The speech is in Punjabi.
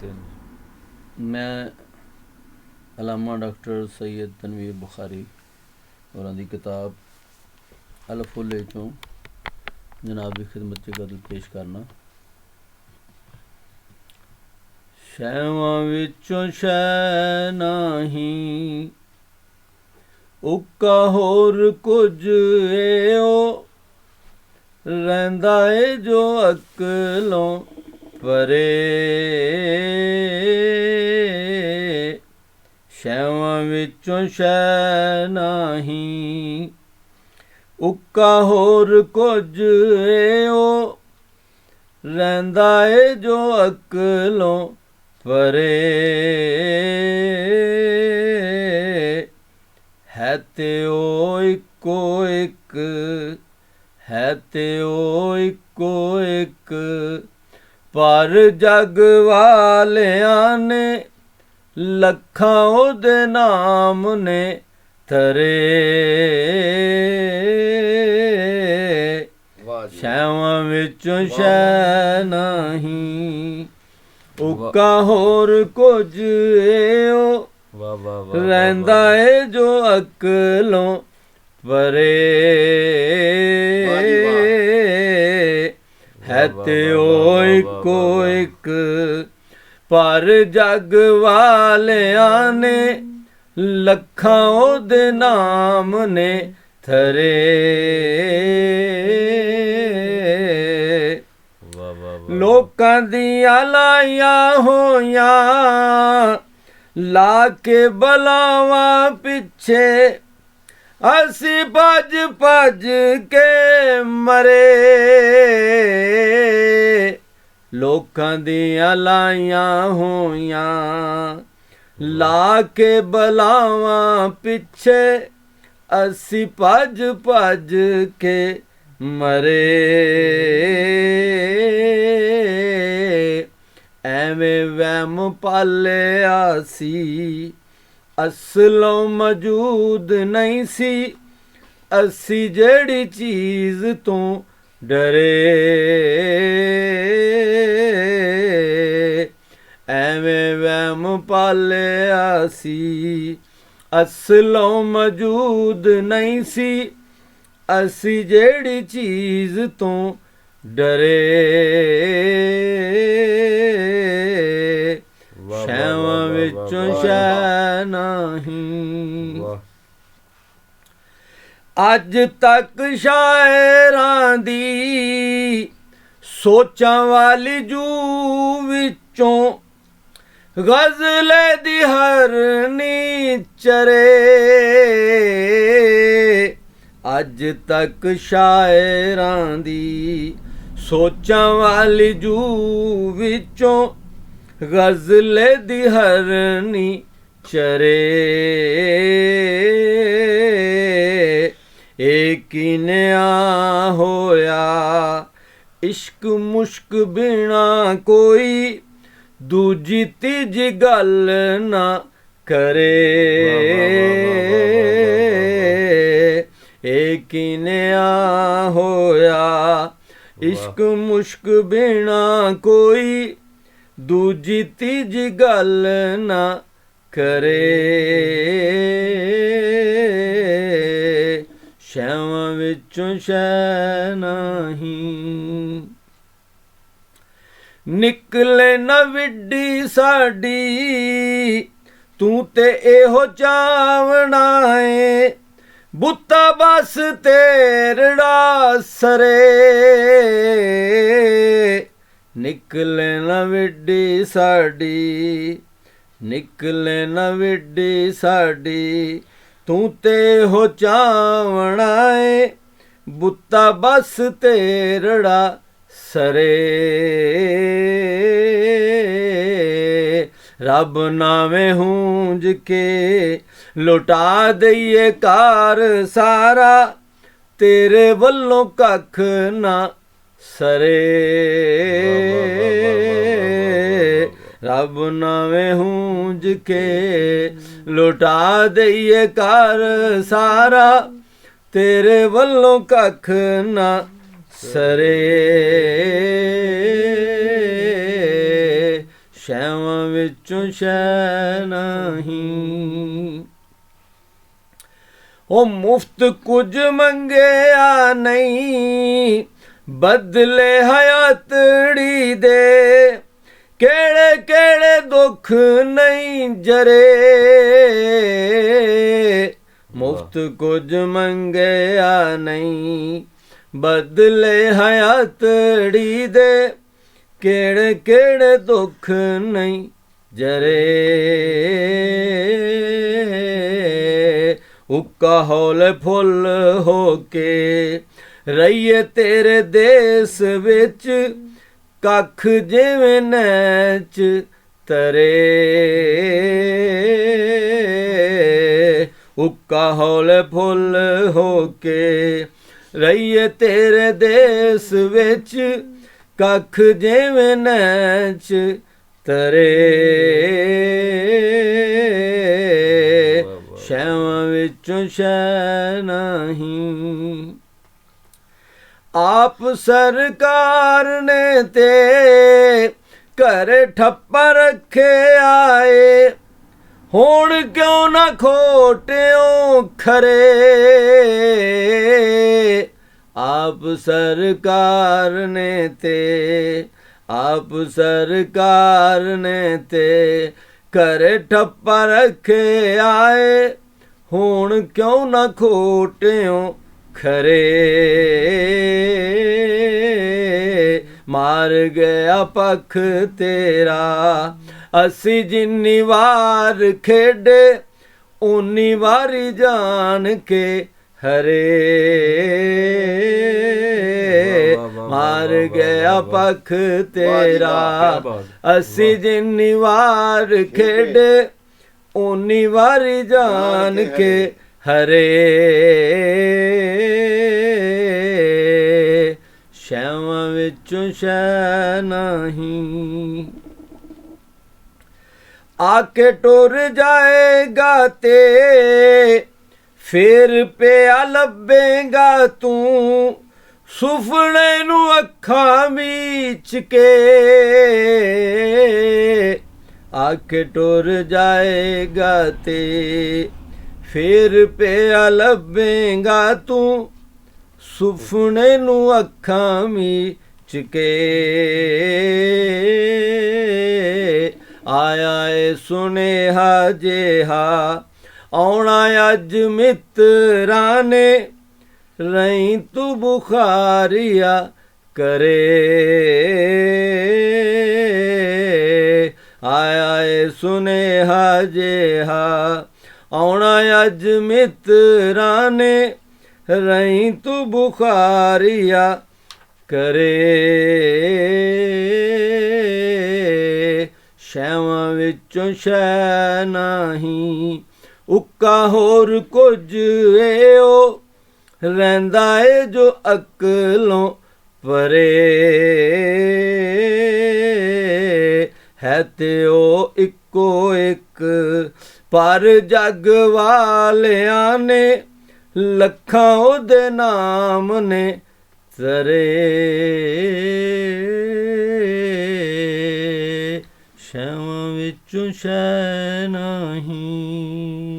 ਕੀਤੇ ਨੇ? ਮੈਂ ਅਲਾਮਾ ਡਾਕਟਰ ਸੈयद तनवीर बुखारी होरां दी किताब अल फुल चों जनाब की खिदमत च गल पेश करना। शैवां विचों शै नाही उक्का होर कुछ एओ रहिंदा ए जो अकलों परे। शैवां विचों शै नाही उक्का होर कुछ एओ रहिंदा ए जो अकलों परे। है ते ओ इक्को इक है ते ओ इक्को इक पर जग वालियां ने लखां ओदे नाम ने थरे। शैवां विचों शै नाही उक्का होर कुछ एओ रहिंदा ए जो अकलों परे। है ते ओ इक्को इक पर जग वालियां ने लखां ओदे नाम ने थरे। लोकां दियां लाइयां होइयां ला के बलावां पिछे असी भज भज के मरे। लोकां दियां लाइयां होइयां ला के बलावां पिछे असी भज भज के मरे। ਐਵੇਂ ਵਹਿਮ ਪਾਲਿਆ ਸੀ ਅਸਲੋਂ ਮੌਜੂਦ ਨਹੀਂ ਸੀ ਅਸੀਂ ਜਿਹੜੀ ਚੀਜ਼ ਤੋਂ ਡਰੇ। ਐਵੇਂ ਵਹਿਮ ਪਾਲਿਆ ਸੀ ਅਸਲੋਂ ਮੌਜੂਦ ਨਹੀਂ ਸੀ ਅਸੀਂ ਜਿਹੜੀ ਚੀਜ਼ ਤੋਂ ਡਰੇ। ਸ਼ੈਵਾਂ ਵਿਚੋਂ ਸ਼ੈ ਨਹੀਂ ਅੱਜ ਤੱਕ ਸ਼ਾਇਰਾਂ ਦੀ ਸੋਚਾਂ ਵਾਲੀ ਜੂ ਵਿੱਚੋਂ ਗਜ਼ਲੇ ਦੀ ਹਰਨੀ ਚਰੇ। ਅੱਜ ਤੱਕ ਸ਼ਾਇਰਾਂ ਦੀ ਸੋਚਾਂ ਵਾਲੀ ਜੂ ਵਿੱਚੋਂ ਗਜ਼ਲੇ ਦੀ ਹਰਨੀ ਚਰੇ। ਇਹ ਕਿਨਿਆ ਹੋਇਆ ਇਸ਼ਕ ਮੁਸ਼ਕ ਬਿਨਾ ਕੋਈ ਦੂਜੀ ਤੀਜੀ ਗੱਲ ਨਾ ਕਰੇ। ਇਹ ਕਿਨਿਆ ਹੋਇਆ ਇਸ਼ਕ ਮੁਸ਼ਕ ਬਿਨਾ ਕੋਈ ਦੂਜੀ ਤੀਜੀ ਗੱਲ ਨਾ ਕਰੇ। ਸ਼ੈਵਾਂ ਵਿਚੋਂ ਸ਼ੈ ਨਹੀਂ ਨਿਕਲੇ ਨਾ ਵਿੱਡੀ ਸਾਡੀ ਤੂੰ ਤੇ ਇਹੋ ਚਾਵਣਾ ਏ ਬੁੱਤਾ ਬਸ ਤੇਰੜਾ ਸਰੇ। ਨਿਕਲੇ ਨਾ ਵਿੱਡੀ ਸਾਡੀ ਨਿਕਲੇ ਨਾ ਵਿੱਡੀ ਸਾਡੀ ਤੂੰ ਤੇ ਹੋ ਚਾਵਣਾ ਏ ਬੁੱਤਾ ਬਸ ਤੇਰੜਾ ਸਰੇ। ਰੱਬ ਨਾਵੇਂ ਹੂੰਜ ਕੇ ਲੁਟਾ ਦਈਏ ਕਾਰ ਸਾਰਾ ਤੇਰੇ ਵੱਲੋਂ ਕੱਖ ਨਾ ਸਰੇ। ਰੱਬ ਨਾਵੇਂ ਹੂੰਜ ਕੇ ਲੁਟਾ ਦਈਏ ਘਰ ਸਾਰਾ ਤੇਰੇ ਵੱਲੋਂ ਕੱਖ ਨਾ ਸਰੇ। ਸ਼ੈਵਾਂ ਵਿੱਚੋਂ ਸ਼ੈ ਨਹੀਂ। ਉਹ ਮੁਫਤ ਕੁਝ ਮੰਗਿਆ ਨਹੀਂ, ਬਦਲੇ ਹਯਾਤੜੀ ਦੇ, ਕਿਹੜੇ ਕਿਹੜੇ ਦੁੱਖ ਨਹੀਂ ਜਰੇ। ਮੁਫਤ ਕੁਝ ਮੰਗਿਆ ਨਹੀਂ, ਬਦਲੇ ਹਯਾਤੜੀ ਦੇ, ਕਿਹੜੇ ਕਿਹੜੇ ਦੁੱਖ ਨਹੀਂ ਜਰੇ। ਉੱਕਾ ਹੌਲੇ ਫੁੱਲ ਹੋ ਕੇ ਰਹੀਏ ਤੇਰੇ ਦੇਸ ਵਿੱਚ, ਕੱਖ ਜਿਵੇਂ ਨੈਚ ਤਰੇ। ਉੱਕਾ ਹੌਲੇ ਫੁੱਲ ਹੋ ਕੇ ਰਹੀਏ ਤੇਰੇ ਦੇਸ ਵਿੱਚ, ਕੱਖ ਜਿਵੇਂ ਨੈਚ ਤਰੇ। ਸ਼ੈਵਾਂ ਵਿੱਚੋਂ ਸ਼ੈ ਨਹੀਂ। ਆਪ ਸਰਕਾਰ ਨੇ ਤੇ ਘਰ ਠੱਪਾ ਰੱਖੇ ਆਏ, ਹੁਣ ਕਿਉਂ ਨਾ ਖੋਟਿਓ ਖਰੇ। ਆਪ ਸਰਕਾਰ ਨੇ ਤੇ, ਆਪ ਸਰਕਾਰ ਨੇ ਤੇ ਘਰ ਠੱਪਾ ਰੱਖੇ ਆਏ, ਹੁਣ ਕਿਉਂ ਨਾ ਖੋਟਿਓ ਖਰੇ। ਮਾਰ ਗਿਆ ਪੱਖ ਤੇਰਾ, ਅਸੀਂ ਜਿੰਨੀ ਵਾਰ ਖੇਡੇ, ਓਨੀ ਵਾਰੀ ਜਾਣ ਕੇ ਹਰੇ। ਮਾਰ ਗਿਆ ਪੱਖ ਤੇਰਾ, ਅਸੀਂ ਜਿੰਨੀ ਵਾਰ ਖੇਡੇ, ਓਨੀ ਵਾਰੀ ਜਾਣ ਕੇ ਹਰੇ। ਸ਼ੈਵਾਂ ਵਿੱਚੋਂ ਸ਼ੈ ਨਹੀਂ। ਆ ਕੇ ਟੁਰ ਜਾਏਗਾ ਤੇ ਫੇਰ ਪਿਆ ਲੱਭੇਗਾ ਤੂੰ, ਸੁਫਨੇ ਨੂੰ ਅੱਖਾਂ ਮੀਚ ਕੇ। ਆ ਕੇ ਟੁਰ ਜਾਏਗਾ ਤੇ ਫੇਰ ਪਿਆ ਲੱਭੇਗਾ ਤੂੰ, ਸੁਫਨੇ ਨੂੰ ਅੱਖਾਂ ਮੀਚ ਕੇ। ਆਇਆ ਏ ਸੁਨੇਹਾ ਜਿਹਾ, ਆਉਣਾ ਅੱਜ ਮਿੱਤਰਾਂ ਨੇ, ਰਹੀਂ ਤੂੰ ਬੁਖਾਰੀਆ ਕਰੇ। ਆਇਆ ਏ ਸੁਨੇਹਾ ਜਿਹਾ, ਆਉਣਾ ਅੱਜ ਮਿੱਤਰਾਂ ਨੇ, ਰਹੀਂ ਤੂੰ ਬੁਖਾਰੀਆ ਕਰੇ। ਸ਼ੈਵਾਂ ਵਿੱਚੋਂ ਸ਼ੈ ਨਹੀਂ। ਉੱਕਾ ਹੋਰ ਕੁਝ ਓ ਰਹਿੰਦਾ ਏ ਜੋ ਅਕਲੋਂ ਪਰੇ। ਹੈ ਤੇ ਉਹ ਇੱਕੋ ਇੱਕ, ਪਰ ਜੱਗ ਵਾਲਿਆਂ ਨੇ ਲੱਖਾਂ ਉਹਦੇ ਨਾਮ ਨੇ ਤਰੇ। ਸ਼ੈਵਾਂ ਵਿੱਚੋਂ ਸ਼ੈ ਨਹੀਂ।